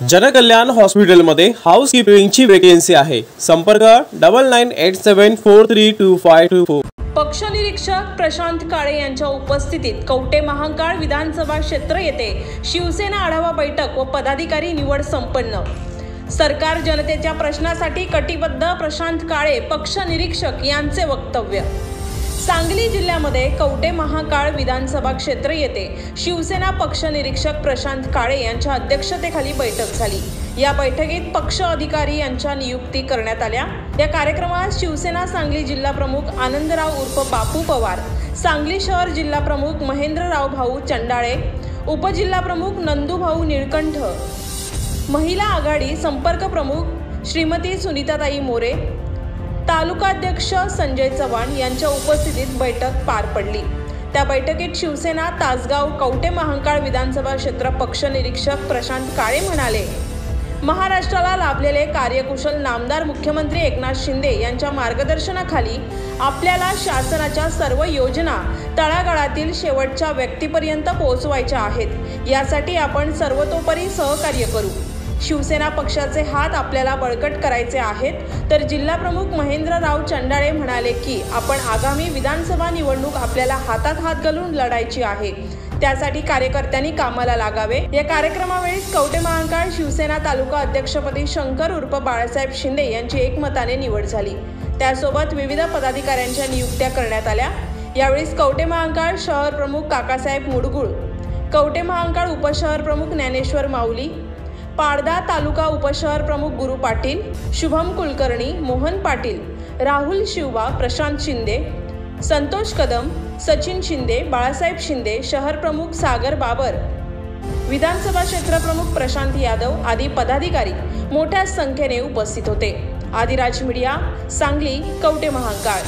जनकल्याण हॉस्पिटलमध्ये हाऊसकीपिंगची वेकेन्सी आहे। संपर्क 9987432524। पक्ष निरीक्षक प्रशांत काळे यांच्या उपस्थितीत कवठे महांकाळ विधानसभा क्षेत्र येथे शिवसेना आढावा बैठक व पदाधिकारी निवड संपन्न। सरकार जनतेच्या प्रश्नासाठी कटिबद्ध, प्रशांत काळे पक्ष निरीक्षक यांचे वक्तव्य। सांगली जिल्ह्यामध्ये कवठे महांकाळ विधानसभा क्षेत्र येथे शिवसेना पक्ष निरीक्षक प्रशांत काळे यांच्या अध्यक्षतेखाली बैठक झाली। या बैठकीत पक्ष अधिकारी यांच्या नियुक्ती करण्यात आल्या। या कार्यक्रमात शिवसेना सांगली जिल्हा प्रमुख आनंदराव उर्फ बापू पवार, सांगली शहर जिल्हा प्रमुख महेंद्रराव भाऊ चंडाळे, उपजिल्हा प्रमुख नंदूभाऊ निळकंठ, महिला आघाडी संपर्क प्रमुख श्रीमती सुनीताताई मोरे, तालुकाध्यक्ष संजय चव्हाण यांच्या उपस्थितीत बैठक पार पडली। त्या बैठकीत शिवसेना तासगाव कवठे महांकाळ विधानसभा क्षेत्र पक्ष निरीक्षक प्रशांत काळे म्हणाले, महाराष्ट्राला लाभलेले कार्यकुशल नामदार मुख्यमंत्री एकनाथ शिंदे यांच्या मार्गदर्शनाखाली आपल्याला शासनाच्या सर्व योजना तळागाळातील शेवटच्या व्यक्तीपर्यंत पोहोचवायच्या आहेत। यासाठी आपण सर्वतोपरी सहकार्य करू। शिवसेना पक्षाचे हात आपल्याला बळकट करायचे आहेत। तर जिल्हा प्रमुख महेंद्रराव चंडाळे म्हणाले की आपण आगामी विधानसभा निवडणूक आपल्याला हातात हात घालून लढायची आहे, त्यासाठी कार्यकर्त्यांनी कामाला लागावे। या कार्यक्रमावेळी कवठे महांकाळ शिवसेना तालुका अध्यक्षपदी शंकर उर्फ बाळासाहेब शिंदे यांची एकमताने निवड झाली। त्यासोबत विविध पदाधिकाऱ्यांच्या नियुक्त्या करण्यात आल्या। यावेळी कवठे महांकाळ शहर प्रमुख काकासाहेब मुडगुळ, कवठे महांकाळ उपशहर प्रमुख ज्ञानेश्वर माऊली, पारदा तालुका उपशहर प्रमुख गुरु पाटील, शुभम कुलकर्णी, मोहन पाटील, राहुल शिवबा, प्रशांत शिंदे, संतोष कदम, सचिन शिंदे, बाळासाहेब शिंदे, शहर प्रमुख सागर बाबर, विधानसभा क्षेत्र प्रमुख प्रशांत यादव आदी पदाधिकारी मोठ्या संख्येने उपस्थित होते। आदिराज मीडिया, सांगली, कवठे महांकाळ।